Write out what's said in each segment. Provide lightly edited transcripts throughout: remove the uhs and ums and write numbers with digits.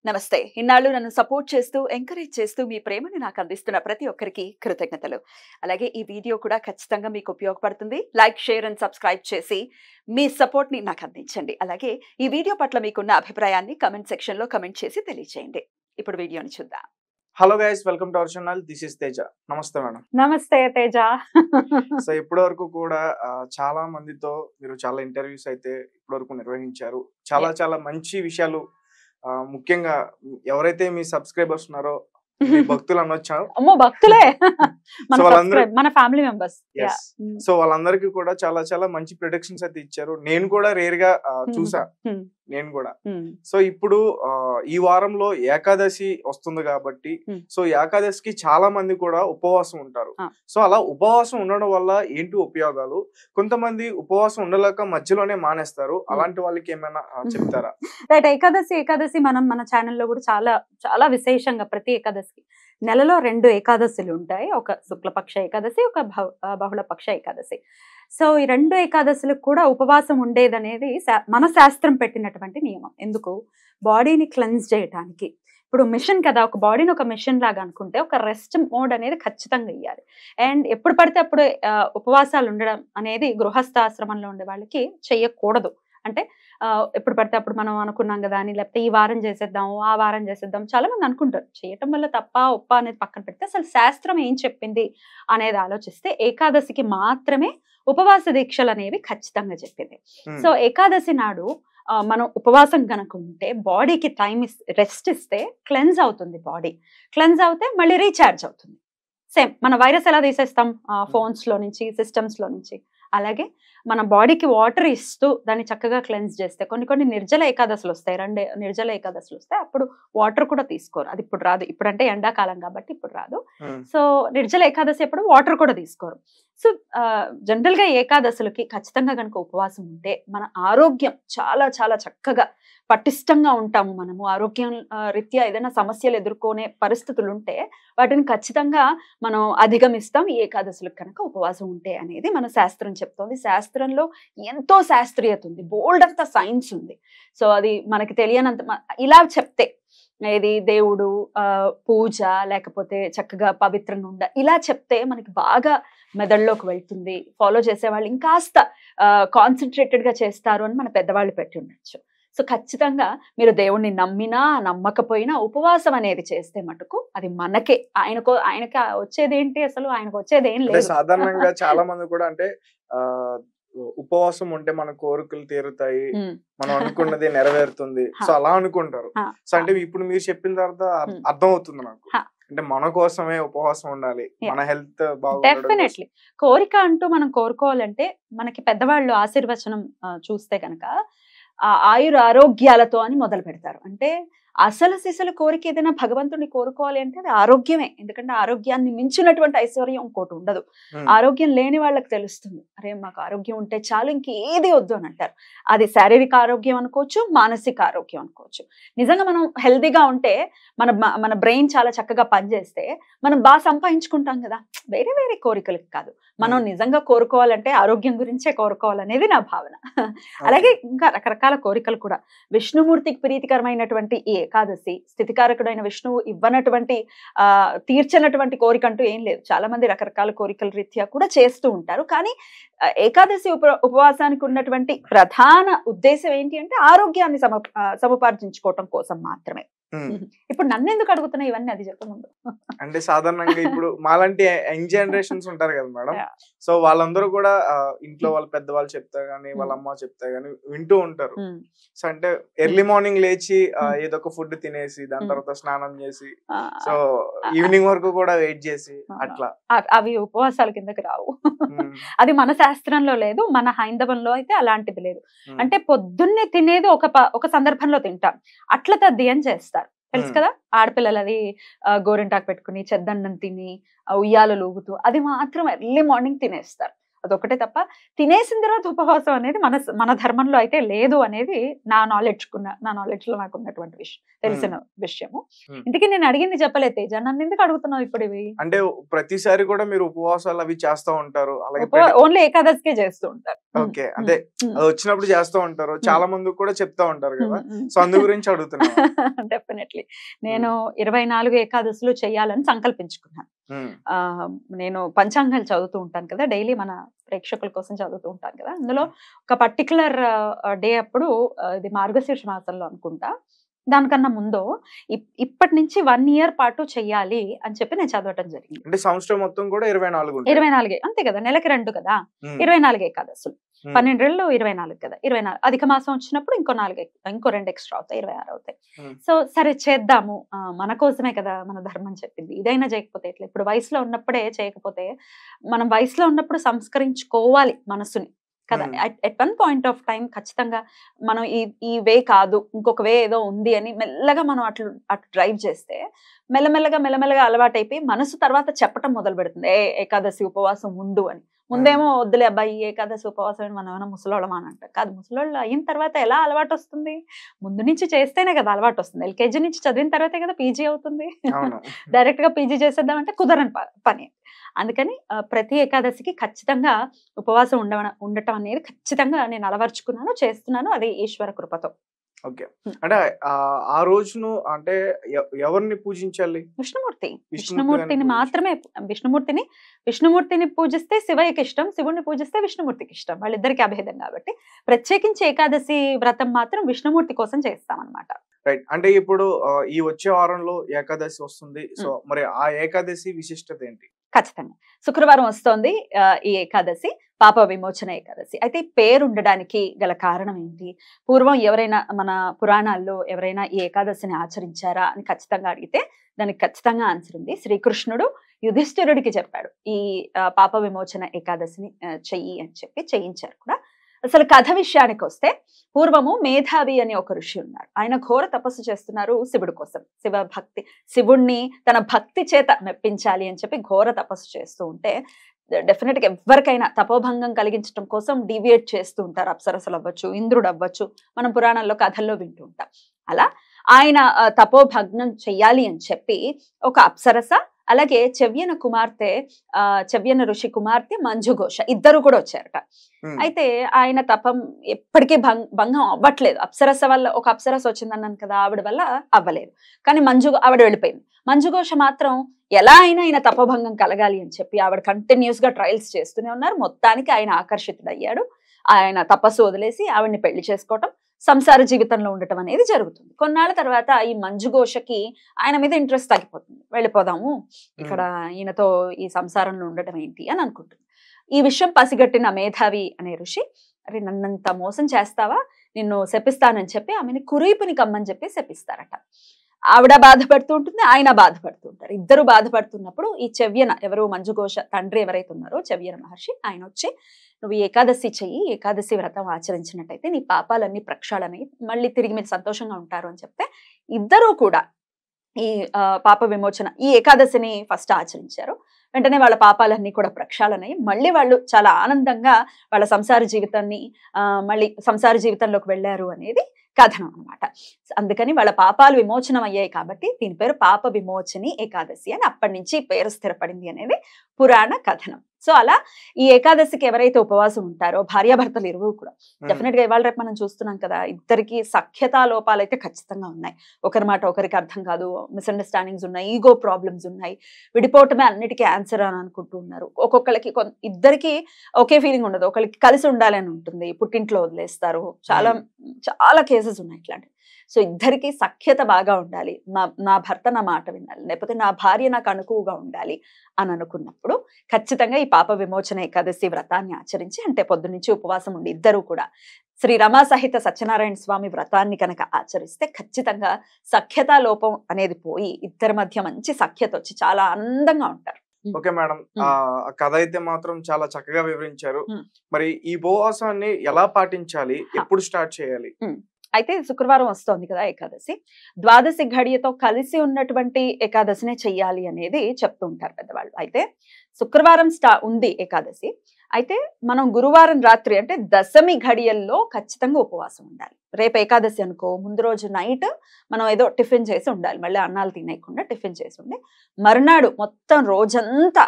నమస్తే. ఇన్నాళ్ళు నన్ను సపోర్ట్ చేస్తూ, ఎంకరేజ్ చేస్తూ మీ ప్రేమను నాకు అందిస్తున్న ప్రతి ఒక్కరికి కృతజ్ఞతలు. అలాగే ఈ వీడియో కూడా ఖచ్చితంగా మీకు ఉపయోగపడుతుంది. లైక్, షేర్ అండ్ సబ్స్క్రైబ్ చేసి మీ సపోర్ట్‌ని నాకు అందించండి. అలాగే ఈ వీడియో పట్ల మీకున్న అభిప్రాయాన్ని కామెంట్ సెక్షన్‌లో కామెంట్ చేసి తెలియజేయండి. ఇప్పుడు వీడియోని చూద్దాం. Hello guys, welcome to our channel. This is Teja. నమస్తే మేడం. నమస్తే తేజ. సో ఇప్పటివరకు కూడా చాలా మందితో మీరు చాలా ఇంటర్వ్యూస్ అయితే ఇప్పటివరకు నిర్వహించారు. చాలా మంచి విషయాలు, ముఖ్యంగా ఎవరైతే మీ సబ్స్క్రైబర్స్ ఉన్నారో మీ భక్తులు అనొచ్చా? అమ్మో, భక్తులే. మన ఫ్యామిలీ మెంబర్స్. సో వాళ్ళందరికీ కూడా చాలా మంచి ప్రొడక్షన్స్ అయితే ఇచ్చారు. నేను కూడా రేర్ గా చూసా. నేను కూడా. సో ఇప్పుడు ఈ వారంలో ఏకాదశి వస్తుంది కాబట్టి, సో ఏకాదశికి చాలా మంది కూడా ఉపవాసం ఉంటారు. సో అలా ఉపవాసం ఉండడం వల్ల ఏంటి ఉపయోగాలు? కొంతమంది ఉపవాసం ఉండలేక మధ్యలోనే మానేస్తారు. అలాంటి వాళ్ళకి ఏమైనా చెప్తారా? రైట్. ఏకాదశి మనం మన ఛానల్లో కూడా చాలా విశేషంగా ప్రతి ఏకాదశి నెలలో 2 ఏకాదశులు ఉంటాయి. ఒక శుక్లపక్ష ఏకాదశి, ఒక బహుళపక్ష ఏకాదశి. సో ఈ 2 ఏకాదశులకు కూడా ఉపవాసం ఉండేదనేది మన శాస్త్రం పెట్టినటువంటి నియమం. ఎందుకు? బాడీని క్లెన్స్ చేయటానికి. ఇప్పుడు మిషన్ కదా, ఒక బాడీని ఒక మిషన్ లాగా అనుకుంటే ఒక రెస్ట్ మోడ్ అనేది ఖచ్చితంగా ఇవ్వాలి. అండ్ ఎప్పుడు పడితే అప్పుడు ఉపవాసాలు ఉండడం అనేది గృహస్థాశ్రమంలో ఉండే వాళ్ళకి చెయ్యకూడదు. అంటే ఎప్పుడు పడితే అప్పుడు మనం అనుకున్నాం కదా అని, లేకపోతే ఈ వారం చేసేద్దాం, ఆ వారం చేసేద్దాం, చాలా మంది అనుకుంటారు. చేయటం వల్ల తప్ప ఒప్ప అనేది పక్కన పెడితే అసలు శాస్త్రం ఏం చెప్పింది అనేది ఆలోచిస్తే ఏకాదశికి మాత్రమే ఉపవాస దీక్షలు అనేవి ఖచ్చితంగా చెప్పింది. సో ఏకాదశి నాడు మనం ఉపవాసం కనుక ఉంటే బాడీకి రెస్ట్ ఇస్తే క్లెన్స్ అవుతుంది. బాడీ క్లెన్స్ అవుతే మళ్ళీ రీఛార్జ్ అవుతుంది. సేమ్ మన వైరస్ ఎలా తీసేస్తాం ఫోన్స్ లో నుంచి, సిస్టమ్స్ లో నుంచి, అలాగే మన బాడీకి వాటర్ ఇస్తూ దాన్ని చక్కగా క్లెన్స్ చేస్తే కొన్ని నిర్జల ఏకాదశులు వస్తాయి. 2 నిర్జల ఏకాదశులు వస్తాయి. అప్పుడు వాటర్ కూడా తీసుకోరు. అది ఇప్పుడు రాదు. ఇప్పుడంటే ఎండాకాలం కాబట్టి ఇప్పుడు రాదు. సో నిర్జల ఏకాదశి అప్పుడు వాటర్ కూడా తీసుకోరు. సో జనరల్ గా ఏకాదశులకి ఖచ్చితంగా కనుక ఉపవాసం ఉంటే మన ఆరోగ్యం చాలా చక్కగా పటిష్టంగా ఉంటాము. మనము ఆరోగ్యం రీత్యా ఏదైనా సమస్యలు ఎదుర్కొనే పరిస్థితులు ఉంటే వాటిని ఖచ్చితంగా మనం అధిగమిస్తాం ఈ ఏకాదశులకు కనుక ఉపవాసం ఉంటే అనేది మన శాస్త్రం చెప్తోంది. శాస్త్రంలో ఎంతో శాస్త్రీయత ఉంది, బోల్డ్ అంత సైన్స్ ఉంది. సో అది మనకి తెలియనంత ఇలా చెప్తే, ఏది దేవుడు, పూజ, లేకపోతే చక్కగా పవిత్రంగా ఉండ, ఇలా చెప్తే మనకి బాగా మెదడులోకి వెళ్తుంది. ఫాలో చేసే వాళ్ళు ఇంకాస్త కాన్సన్ట్రేటెడ్ గా చేస్తారు అని మన పెద్దవాళ్ళు పెట్టి ఉండొచ్చు. సో ఖచ్చితంగా మీరు దేవుణ్ణి నమ్మినా నమ్మకపోయినా ఉపవాసం అనేది చేస్తే మటుకు అది మనకే, ఆయనకి వచ్చేది ఏంటి, అసలు ఆయనకు వచ్చేది ఏం లేదు. సాధారణంగా చాలా మంది కూడా అంటే ఉపవాసం ఉంటే మన కోరికలు తీరుతాయి, మనం అనుకున్నది నెరవేరుతుంది, సో అలా అనుకుంటారు. సో అంటే ఇప్పుడు మీరు చెప్పిన తర్వాత అర్థం అవుతుంది నాకు. అంటే మన కోసమే ఉపవాసం ఉండాలి, మన హెల్త్ బాగుండాలి. డెఫినెట్లీ కోరిక అంటూ మనం కోరుకోవాలంటే మనకి పెద్దవాళ్ళు ఆశీర్వచనం చూస్తే కనుక ఆయుర ఆరోగ్యాలతో అని మొదలు పెడతారు. అంటే అసలు సిసలు కోరిక ఏదైనా భగవంతుడిని కోరుకోవాలి అంటే అది ఆరోగ్యమే. ఎందుకంటే ఆరోగ్యాన్ని మించినటువంటి ఐశ్వర్యం ఇంకోటి ఉండదు. ఆరోగ్యం లేని వాళ్ళకి తెలుస్తుంది, అరే మాకు ఆరోగ్యం ఉంటే చాలు, ఇంకేది వద్దు అని అంటారు. అది శారీరక ఆరోగ్యం అనుకోవచ్చు, మానసిక ఆరోగ్యం అనుకోవచ్చు. నిజంగా మనం హెల్దీగా ఉంటే మన బ్రెయిన్ చాలా చక్కగా పనిచేస్తే మనం బాగా సంపాదించుకుంటాం కదా, వేరే కోరికలకి కాదు. మనం నిజంగా కోరుకోవాలంటే ఆరోగ్యం గురించే కోరుకోవాలనేది నా భావన. అలాగే ఇంకా రకరకాల కోరికలు కూడా. విష్ణుమూర్తికి ప్రీతికరమైనటువంటి ఈ ఏకాదశి, స్థితికారకుడైన విష్ణువు ఇవ్వనటువంటి తీర్చనటువంటి కోరిక అంటూ ఏం లేదు. చాలా మంది రకరకాల కోరికల రీత్యా కూడా చేస్తూ ఉంటారు. కానీ ఏకాదశి ఉపవాసానికి ఉన్నటువంటి ప్రధాన ఉద్దేశం ఏంటి అంటే ఆరోగ్యాన్ని సముపార్జించుకోవటం కోసం మాత్రమే. ఇప్పుడు నన్ను ఎందుకు అడుగుతున్నా ఇవన్నీ, అది చెప్పముందు. అంటే సాధారణంగా ఇప్పుడు మాలాంటి యంగ్ జనరేషన్స్ ఉంటారు కదా మేడం, సో వాళ్ళందరూ కూడా ఇంట్లో వాళ్ళ పెద్దవాళ్ళు చెప్తా గానీ, వాళ్ళ అమ్మ చెప్తా గానీ వింటూ ఉంటారు. సో అంటే ఎర్లీ మార్నింగ్ లేచి ఏదో ఒక ఫుడ్ తినేసి దాని తర్వాత స్నానం చేసి, సో ఈవినింగ్ వరకు కూడా వెయిట్ చేసి అట్లా, అవి ఉపవాసాల కిందకి రావు. అది మన శాస్త్రంలో లేదు, మన హైందవంలో అయితే అలాంటిది లేదు. అంటే పొద్దున్నే తినేది ఒక సందర్భంలో తింటాం, అట్ల తద్ది అని చేస్తారు. తెలుసు కదా, ఆడపిల్లలు అది గోరింటాకు పెట్టుకుని చెద్దన్నం తిని ఉయ్యాలు లూగుతూ అది మాత్రం ఎర్లీ మార్నింగ్ తినేస్తారు. అదొకటే తప్ప తినేసిన తర్వాత ఉపవాసం అనేది మన ధర్మంలో అయితే లేదు అనేది నా నాలెడ్జ్ లో నాకు ఉన్నటువంటి విషయం, తెలిసిన విషయము. ఇందుకే నేను అడిగింది చెప్పలేదు తేజ, నన్ను ఎందుకు అడుగుతున్నావు ఇప్పుడు ఇవి? అంటే ప్రతిసారి కూడా మీరు ఉపవాసాలు అవి చేస్తూ ఉంటారు, అలాగే ఓన్లీ ఏకాదశికే చేస్తూ ఉంటారు. ఓకే, అంటే అది వచ్చినప్పుడు చేస్తూ ఉంటారు, చాలా మంది కూడా చెప్తా ఉంటారు కదా, సో అందు గురించి అడుగుతున్నా. డెఫినెట్లీ నేను 24 ఏకాదశులు చేయాలని సంకల్పించుకున్నాను. నేను పంచాంగాలు చదువుతూ ఉంటాను కదా డైలీ, మన ప్రేక్షకుల కోసం చదువుతూ ఉంటాను కదా, అందులో ఒక పర్టికులర్ డే అప్పుడు ఇది మార్గశీర్ష మాసంలో అనుకుంటా, దానికన్నా ముందు ఇప్పటి నుంచి 1 year పాటు చెయ్యాలి అని చెప్పి నేను చదవటం జరిగింది. అంటే సంవత్సరం మొత్తం కూడా 24 అంతే కదా, నెలకి 2 కదా, 24 ఏకాదశులు, 12 ఏళ్ళు 24 కదా, 24 అధిక మాసం వచ్చినప్పుడు ఇంకో 2 ఎక్స్ట్రా అవుతాయి, 26 అవుతాయి. సో సరే చేద్దాము, మన కోసమే కదా మన ధర్మం చెప్పింది, ఇదైనా చేయకపోతే ఎట్లా, ఇప్పుడు వయసులో ఉన్నప్పుడే చేయకపోతే, మనం వయసులో ఉన్నప్పుడు సంస్కరించుకోవాలి మనసుని కదా. At one point of time ఖచ్చితంగా మనం ఈ వే కాదు, ఇంకొక వే ఏదో ఉంది అని మెల్లగా మనం అటు డ్రైవ్ చేస్తే మెల్లమెల్లగా అలవాటు అయిపోయి మనసు తర్వాత చెప్పటం మొదలు పెడుతుంది, ఏకాదశి ఉపవాసం ఉండు అని. ముందేమో వద్దులే అబ్బాయి ఏకాదశి ఉపవాసం అని మనం ఏమైనా ముసలోళ్ళం అని అంటాం కాదు. ముసలోళ్ళు అయిన తర్వాత ఎలా అలవాటు వస్తుంది? ముందు నుంచి చేస్తేనే కదా అలవాటు వస్తుంది. LKG నుంచి చదివిన తర్వాతే కదా PG అవుతుంది. డైరెక్ట్ గా PG చేసేద్దామంటే కుదరని పని. అందుకని ప్రతి ఏకాదశికి ఖచ్చితంగా ఉపవాసం ఉండటం అనేది ఖచ్చితంగా నేను అలవర్చుకున్నాను, చేస్తున్నాను, అది ఈశ్వర కృపతో. ఓకే, అంటే ఆ రోజును అంటే ఎవరిని పూజించాలి? విష్ణుమూర్తిని మాత్రమే. విష్ణుమూర్తిని పూజిస్తే శివయ్యకి ఇష్టం, శివుడిని పూజిస్తే విష్ణుమూర్తికి ఇష్టం, వాళ్ళిద్దరికి అభేదం కాబట్టి ప్రత్యేకించి ఏకాదశి వ్రతం మాత్రం విష్ణుమూర్తి కోసం చేస్తాం అన్నమాట. రైట్, అంటే ఇప్పుడు ఈ వచ్చే వారంలో ఏకాదశి వస్తుంది, సో మరి ఆ ఏకాదశి విశిష్టత ఏంటి? ఖచ్చితంగా శుక్రవారం వస్తోంది ఈ ఏకాదశి, పాప విమోచన ఏకాదశి. అయితే పేరు ఉండడానికి గల కారణం ఏంటి? పూర్వం ఎవరైనా మన పురాణాల్లో ఎవరైనా ఈ ఏకాదశిని ఆచరించారా అని ఖచ్చితంగా అడిగితే దానికి ఖచ్చితంగా ఆన్సర్ ఉంది. శ్రీకృష్ణుడు యుధిష్ఠిరుడికి చెప్పాడు ఈ పాప విమోచన ఏకాదశిని చెయ్యి అని చెప్పి చేయించారు కూడా. అసలు కథ విషయానికి వస్తే పూర్వము మేధావి అని ఒక ఋషి ఉన్నారు. ఆయన ఘోర తపస్సు చేస్తున్నారు శివుడి కోసం, శివుణ్ణి తన భక్తి చేత మెప్పించాలి అని చెప్పి ఘోర తపస్సు చేస్తూ ఉంటే డెఫినెట్ గా ఎవరికైనా తపోభంగం కలిగించడం కోసం డీవియేట్ చేస్తూ ఉంటారు. అప్సరసలు అవ్వచ్చు, ఇంద్రుడు అవ్వచ్చు, మనం పురాణాల్లో కథల్లో వింటూ ఉంటాం. అలా ఆయన తపోభగ్నం చెయ్యాలి అని చెప్పి ఒక అప్సరస అలాగే చెవ్యన ఋషి కుమార్తె మంజుఘోష ఇద్దరు కూడా వచ్చారట. అయితే ఆయన తపం ఎప్పటికీ భంగం అవ్వట్లేదు. అప్సరస వల్ల, ఒక అప్సరస వచ్చిందన్నాను కదా, ఆవిడ వల్ల అవ్వలేదు. కానీ ఆవిడ వెళ్ళిపోయింది. మంజుఘోష మాత్రం ఎలా అయినా ఆయన తపభంగం కలగాలి అని చెప్పి ఆవిడ కంటిన్యూస్ గా ట్రయల్స్ చేస్తూనే ఉన్నారు. మొత్తానికి ఆయన ఆకర్షితుడయ్యాడు. ఆయన తపస్సు వదిలేసి ఆవిడ్ని పెళ్లి చేసుకోవటం, సంసార జీవితంలో ఉండటం అనేది జరుగుతుంది. కొన్నాళ్ళ తర్వాత ఈ మంజుఘోషకి ఆయన మీద ఇంట్రెస్ట్ తగ్గిపోతుంది. వెళ్ళిపోదాము, ఇక్కడ ఈయనతో ఈ సంసారంలో ఉండటం ఏంటి అని అనుకుంటుంది. ఈ విషయం పసిగట్టిన మేధావి అనే ఋషి, అరే నన్నంత మోసం చేస్తావా, నిన్ను శపిస్తానని చెప్పి ఆమెని కురీపుని కమ్మని చెప్పి శపిస్తారట. ఆవిడ బాధపడుతూ ఉంటుంది, ఆయన బాధపడుతూ ఉంటారు. ఇద్దరు బాధపడుతున్నప్పుడు ఈ చెవ్యన, ఎవరు మంజుఘోష తండ్రి ఎవరైతే ఉన్నారో చెవ్యన మహర్షి, ఆయన వచ్చి నువ్వు ఏకాదశి చెయ్యి, ఏకాదశి వ్రతం ఆచరించినట్టయితే నీ పాపాలన్నీ ప్రక్షాళనై మళ్ళీ తిరిగి మీరు సంతోషంగా ఉంటారు అని చెప్తే ఇద్దరూ కూడా ఈ పాప విమోచన ఈ ఏకాదశిని ఫస్ట్ ఆచరించారు. వెంటనే వాళ్ళ పాపాలన్నీ కూడా ప్రక్షాళనై మళ్ళీ వాళ్ళు చాలా ఆనందంగా వాళ్ళ సంసార జీవితాన్ని మళ్ళీ సంసార జీవితంలోకి వెళ్ళారు అనేది కథనం అనమాట. అందుకని వాళ్ళ పాపాలు విమోచనం అయ్యాయి కాబట్టి దీని పేరు పాప విమోచని ఏకాదశి అని అప్పటి నుంచి పేరు స్థిరపడింది అనేది పురాణ కథనం. సో అలా ఈ ఏకాదశికి ఎవరైతే ఉపవాసం ఉంటారో భార్యాభర్తలు ఇరువురు కూడా డెఫినెట్ గా ఇవాళ రేపు మనం చూస్తున్నాం కదా, ఇద్దరికి సఖ్యతా లోపాలు అయితే ఖచ్చితంగా ఉన్నాయి. ఒకరి మాట ఒకరికి అర్థం కాదు, మిస్అండర్స్టాండింగ్స్ ఉన్నాయి, ఈగో ప్రాబ్లమ్స్ ఉన్నాయి, విడిపోవటమే అన్నిటికీ ఆన్సర్ అని అనుకుంటూ ఉన్నారు. ఒక్కొక్కరికి ఇద్దరికి ఒకే ఫీలింగ్ ఉండదు, ఒకరికి కలిసి ఉండాలని ఉంటుంది, పుట్టింట్లో వదిలేస్తారు, చాలా చాలా కేసెస్ ఉన్నాయి ఇట్లాంటివి. సో ఇద్దరికి సఖ్యత బాగా ఉండాలి, నా భర్త నా మాట వినాలి, లేకపోతే నా భార్య నాకు అనుకువగా ఉండాలి అని అనుకున్నప్పుడు ఖచ్చితంగా ఈ పాప విమోచన ఏకాదశి వ్రతాన్ని ఆచరించి, అంటే పొద్దు నుంచి ఉపవాసం ఉండి ఇద్దరు కూడా శ్రీ రమా సహిత సత్యనారాయణ స్వామి వ్రతాన్ని కనుక ఆచరిస్తే ఖచ్చితంగా సఖ్యతా లోపం అనేది పోయి ఇద్దరి మధ్య మంచి సఖ్యత వచ్చి చాలా ఆనందంగా ఉంటారు. ఓకే మేడం, ఆ కథ అయితే మాత్రం చాలా చక్కగా వివరించారు. మరి ఈ ఉపవాసాన్ని ఎలా పాటించాలి, ఎప్పుడు స్టార్ట్ చేయాలి? అయితే శుక్రవారం వస్తోంది కదా ఏకాదశి, ద్వాదశి ఘడియతో కలిసి ఉన్నటువంటి ఏకాదశినే చెయ్యాలి అనేది చెప్తూ ఉంటారు పెద్దవాళ్ళు. అయితే శుక్రవారం ఉంది ఏకాదశి, అయితే మనం గురువారం రాత్రి అంటే దశమి ఘడియల్లో ఖచ్చితంగా ఉపవాసం ఉండాలి. రేపు ఏకాదశి అనుకో, ముందు రోజు నైట్ మనం ఏదో టిఫిన్ చేసి ఉండాలి, మళ్ళీ అన్నాలు తినేయకుండా టిఫిన్ చేసి ఉండి మరునాడు మొత్తం రోజంతా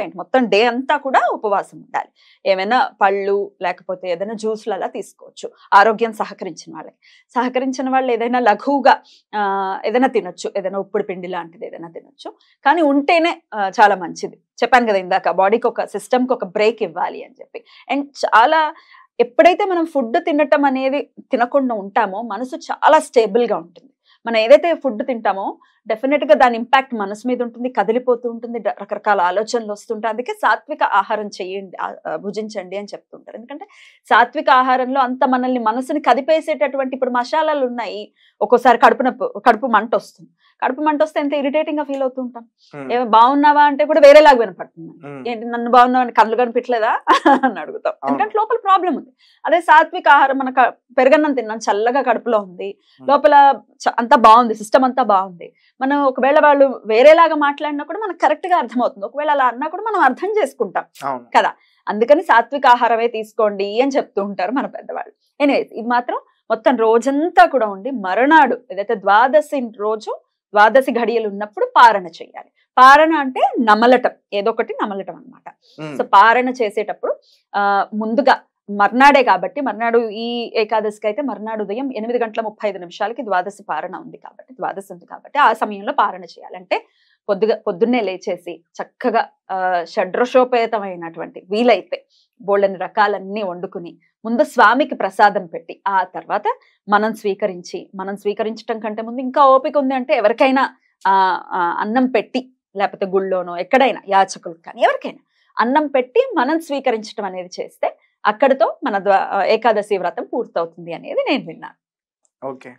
ఏంటి మొత్తం డే అంతా కూడా ఉపవాసం ఉండాలి. ఏమైనా పళ్ళు లేకపోతే ఏదైనా జ్యూస్లు అలా తీసుకోవచ్చు, ఆరోగ్యం సహకరించిన వాళ్ళు ఏదైనా లఘువుగా ఏదైనా తినొచ్చు, ఏదైనా ఉప్పుడు పిండి లాంటిది ఏదైనా తినొచ్చు. కానీ ఉంటేనే చాలా మంచిది. చెప్పాను కదా ఇందాక, బాడీకి ఒక సిస్టమ్కి ఒక బ్రేక్ ఇవ్వాలి అని చెప్పి. అండ్ చాలా ఎప్పుడైతే మనం ఫుడ్ తినటం అనేది తినకుండా ఉంటామో మనసు చాలా స్టేబుల్గా ఉంటుంది. మనం ఏదైతే ఫుడ్ తింటామో డెఫినెట్ గా దాని ఇంపాక్ట్ మనసు మీద ఉంటుంది, కదిలిపోతూ ఉంటుంది, రకరకాల ఆలోచనలు వస్తుంటాయి. అందుకే సాత్విక ఆహారం చేయండి, భుజించండి అని చెప్తుంటారు. ఎందుకంటే సాత్విక ఆహారంలో అంత మనసుని కదిపేసేటటువంటి, ఇప్పుడు మసాలాలు ఉన్నాయి, ఒక్కోసారి కడుపు మంట వస్తుంది. కడుపు మంట వస్తే ఎంత ఇరిటేటింగ్ గా ఫీల్ అవుతూ ఉంటాం. ఏమో బాగున్నావా అంటే కూడా వేరేలాగా వినపడుతుంది. ఏంటి నన్ను బాగున్నావా అని కళ్ళు కనిపించలేదా అని అడుగుతాం, ఎందుకంటే లోపల ప్రాబ్లం ఉంది. అదే సాత్విక ఆహారం, మన పెరగన్నం తిన్నాం, చల్లగా కడుపులో ఉంది, లోపల అంతా బాగుంది, సిస్టమ్ అంతా బాగుంది. మనం ఒకవేళ వాళ్ళు వేరేలాగా మాట్లాడినా కూడా మనకు కరెక్ట్ గా అర్థమవుతుంది. ఒకవేళ అలా అన్నా కూడా మనం అర్థం చేసుకుంటాం కదా. అందుకని సాత్విక ఆహారమే తీసుకోండి అని చెప్తూ ఉంటారు మన పెద్దవాళ్ళు. ఎనీవేస్, ఇది మాత్రం మొత్తం రోజంతా కూడా ఉండి మరునాడు ఏదైతే ద్వాదశి ఘడియలు ఉన్నప్పుడు పారణ చేయాలి. పారణ అంటే నమలటం, ఏదో ఒకటి నమలటం అన్నమాట. సో పారణ చేసేటప్పుడు ముందుగా మర్నాడే కాబట్టి, మర్నాడు ఈ ఏకాదశికి అయితే మర్నాడు ఉదయం 8:35 ద్వాదశి పారణ ఉంది కాబట్టి, ద్వాదశి ఉంది కాబట్టి ఆ సమయంలో పారణ చేయాలంటే పొద్దున్నే లేచేసి చక్కగా షడ్రసోపేతమైనటువంటి వీలైతే బోళ్ళని రకాలన్నీ వండుకుని ముందు స్వామికి ప్రసాదం పెట్టి ఆ తర్వాత మనం స్వీకరించటం కంటే ముందు ఇంకా ఓపిక ఉంది అంటే ఎవరికైనా అన్నం పెట్టి, లేకపోతే గుళ్ళోనో ఎక్కడైనా యాచకులకు కానీ ఎవరికైనా అన్నం పెట్టి మనం స్వీకరించడం అనేది చేస్తే అక్కడితో మన ఏకాదశి వ్రతం పూర్తవుతుంది అనేది నేను విన్నాను.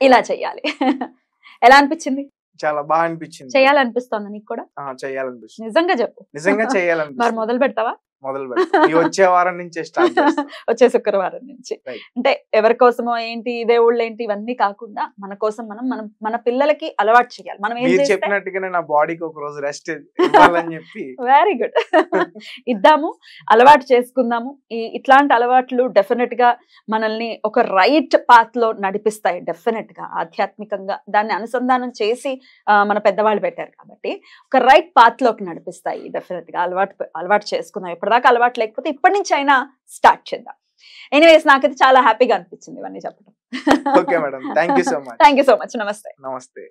ఇలా చెయ్యాలి. ఎలా అనిపించింది? చాలా బాగా అనిపించింది. చేయాలనిపిస్తోంది నీకు కూడా? చేయాలనిపిస్తుంది. నిజంగా చెప్పు. నిజంగా చేయాలనిపిస్తుంది. మరి మొదలు పెడతావా? మొదలు వచ్చే వారం నుంచే స్టార్ట్ చేస్తాం. వచ్చే శుక్రవారం నుంచి. అంటే ఎవరి కోసమో ఏంటి దేవుళ్ళు ఏంటి ఇవన్నీ కాకుండా మన కోసం మన పిల్లలకి అలవాటు చేయాలి. మనం ఏం చెప్పినట్టుగానే నా బాడీకి ఒక రోజు రెస్ట్ ఇవ్వాలని చెప్పి. Very good. ఇద్దాము, అలవాటు చేసుకుందాము. ఇట్లాంటి అలవాట్లు డెఫినెట్ గా మనల్ని ఒక రైట్ పాత్ లో నడిపిస్తాయి. డెఫినెట్ గా ఆధ్యాత్మికంగా దాన్ని అనుసంధానం చేసి మన పెద్దవాళ్ళు పెట్టారు కాబట్టి ఒక రైట్ పాత్ లోకి నడిపిస్తాయి. డెఫినెట్ గా అలవాటు చేసుకుందాం. ఇప్పటిదాకా అలవాటు లేకపోతే ఇప్పటి నుంచి అయినా స్టార్ట్ చేద్దాం. ఎనీవేస్, నాకైతే చాలా హ్యాపీగా అనిపించింది ఇవన్నీ చెప్పడం. Okay madam, thank you so much. Thank you so much. నమస్తే. నమస్తే.